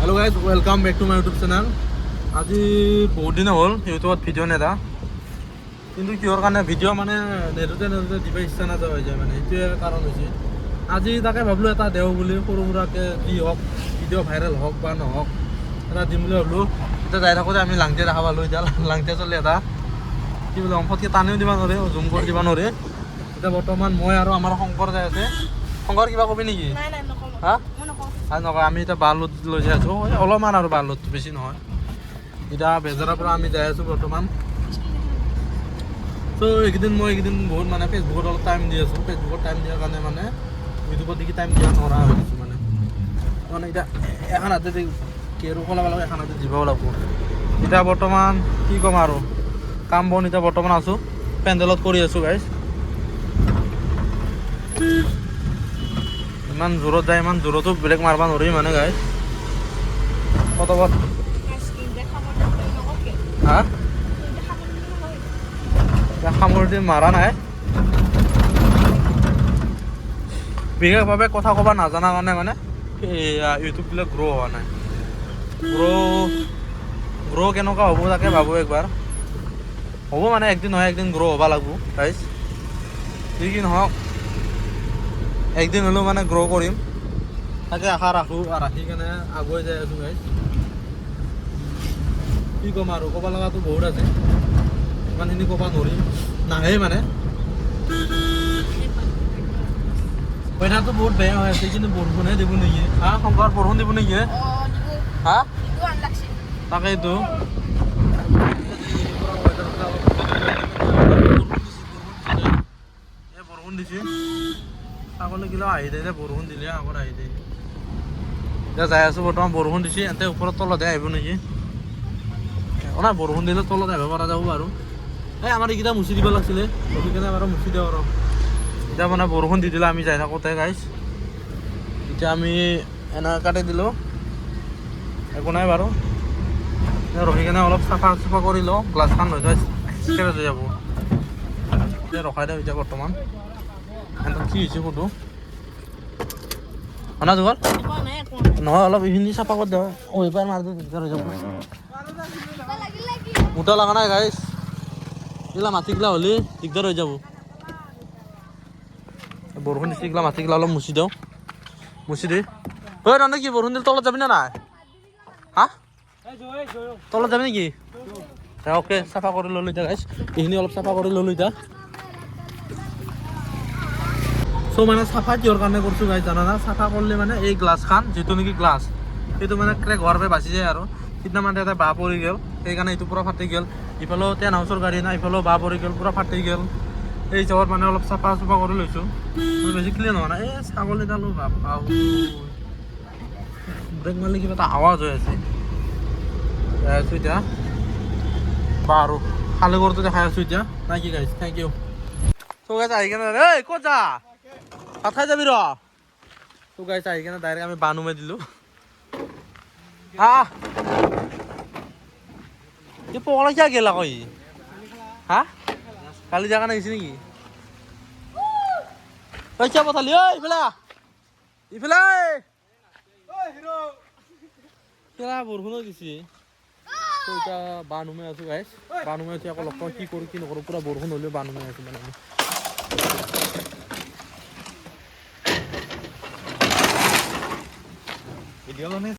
Hello guys welcome back to my YouTube channel. আজি बहुत दिन हल यूट्यूब भिडिओ नेदा কিন্তু কিহৰ কাৰণে ভিডিঅ' মানে নেদোতে দিব ইচ্ছা নাযায় হৈ যায় মানে এইটোৱে কাৰণ হৈছে। আজি তাকে ভাবিলোঁ এটা দেও বুলি সৰু সুৰাকৈ যি হওক ভিডিঅ' ভাইৰেল হওক বা নহওক এটা দিম বুলি ভাবিলোঁ। এতিয়া যাই থাকোঁতে আমি লাংটিয়া দেখা পালোঁ। এতিয়া লাংটিয়া চলি এটা কি বোলে অমফতকৈ টানিও দিব নোৱাৰে, জুম কৰি দিব নোৱাৰে। এতিয়া বৰ্তমান মই আৰু আমাৰ শংকৰ যাই আছে। শংকৰ কিবা কবি নেকি? হা নকয়। আমি এতিয়া বালত লৈ যাই আছোঁ, অলপমান আৰু বালত বেছি নহয়। এতিয়া বেজাৰৰ পৰা আমি যাই আছোঁ বৰ্তমান। চ' এইকেইদিন বহুত মানে ফেচবুকত অলপ টাইম দি আছোঁ। ফেচবুকত টাইম দিয়াৰ কাৰণে মানে ইউটিউবত দেখি টাইম দিয়া নোৱাৰা হৈ গৈছোঁ মানে এতিয়া এখন হাতে কেৰু কলাব লাগিব, এখন হাতে জিভাও লাগিব। এতিয়া বৰ্তমান কি ক'ম আৰু কাম বন এতিয়া বৰ্তমান আছোঁ পেণ্ডেলত কৰি আছোঁ গাইজ। ইমান জোৰত যায়, ইমান জোৰতো ব্ৰেক মাৰিব নোৱাৰি মানে গাইজ। কতবাত হা সামৰি মাৰা নাই, বিশেষভাৱে কথা ক'ব নাজানা কাৰণে মানে ইউটিউববিলাক গ্ৰ' হোৱা নাই। গ্ৰ' কেনেকুৱা হ'ব তাকে ভাবোঁ একবাৰ। হ'ব মানে একদিন নহয় একদিন গ্ৰ' হ'ব লাগিব গাইজ। যি কি নহওক একদিন হ'লেও মানে গ্ৰ' কৰিম তাকে আশা ৰাখি কেনে আগুৱাই যাই আছোঁ গাইজ। কি ক'ম আৰু ক'ব লগাটো বহুত আছে, ইমানখিনি ক'ব নোৱাৰিম, নাহে মানে ৱেডাৰটো বহুত বেয়া হৈ আছে। কিন্তু বৰষুণহে দিব নেকি? হা শংকৰ বৰষুণ দিব নেকি? হা তাকেইতো বৰষুণ দিছে। ছাগলী গিলা আহি যায়, বৰষুণ দিলে আগত আহি যায়। এতিয়া যাই আছোঁ বৰ্তমান, বৰষুণ দিছে এতে ওপৰত তলতহে আহিব নেকি? নাই বৰষুণ দিলে তলত আহিব পৰা যাব বাৰু। এই আমাৰ এইকেইটা মুচি দিব লাগিছিলে, ৰখি কেনে বাৰু মুচি দিওঁ আৰু। এতিয়া মানে বৰষুণ দি দিলে আমি যাই থাকোঁতে গাইজ। এতিয়া আমি এনেকুৱাতে দিলোঁ, একো নাই বাৰু। ৰখি কেনে অলপ চাফা কৰি লওঁ, গ্লাছখন হৈ যায় স্কেচ হৈ যাব। এতিয়া ৰখাই দিওঁ এতিয়া বৰ্তমান সিহঁতৰ কি হৈছে সুধোঁ। শুনা যোগল নহয়, অলপ এইখিনি চাফা কৰি দিওঁ। এইবাৰ মাৰটো দিগদাৰ হৈ যাব। মোটা লগা নাই গাইজ, এইগিলা মাটিগিলা হ'লে দিগদাৰ হৈ যাব। বৰষুণ দিছে, এইগিলা মাটিগিলা অলপ মুচি দিওঁ, মুচি দি ঐ তহঁতে কি বৰষুণ দিলে তলত যাবি নে নাই? হা তলত যাবি নেকি? অ'কে চাফা কৰি ল'লোঁ এতিয়া গাইজ, এইখিনি অলপ চাফা কৰি ল'লোঁ এতিয়া। চ' মানে চাফা কিহৰ কাৰণে কৰিছোঁ গাইজ জানা? চাফা কৰিলে মানে এই গ্লাছখন যিটো নেকি গ্লাছ সেইটো মানে ক্ৰেক হোৱাৰ পৰা বাচি যায় আৰু। সিদিনা মানে এটা বাঁহ পৰি গ'ল, সেইকাৰণে এইটো পূৰা ফাটি গ'ল। ইফালেও 10 হাউচৰ গাড়ী নাই, ইফালেও বাঁহ পৰি গ'ল, পূৰা ফাটি গ'ল। এই হিচাপত মানে অলপ চাফা কৰি লৈছোঁ। বেছি ক্লিয়াৰ নহয় না, এই ছাগলীডালো বাপা ব্ৰেক মাৰিলে কিবা এটা আৱাজ হৈ আছে। যাই আছোঁ এতিয়া বাৰু খালীগড়টো দেখাই আছোঁ এতিয়া, নাই কি guys? Thank you. So' guys আহি কেনে এই ক'ত যা ভাত খাই যাবি ৰ। চ' গাইজ আহি কেনে ডাইৰেক্ট আমি বাঁহ নুমাই দিলোঁ। এই পগলা কিয় গেল আকৌ ই? হা কালি জেগা নাহিছে নেকি? তই কিয় পঠালি? ঐ ইফালে বৰষুণো দিছে। এতিয়া বাঁহ নুমাই আছোঁ গাইজ, বাঁহ নুমাই আছোঁ। আকৌ লগ পাওঁ কি কৰোঁ কি নকৰোঁ, পূৰা বৰষুণ হ'লেও বাঁহ নুমাই আছোঁ মানে।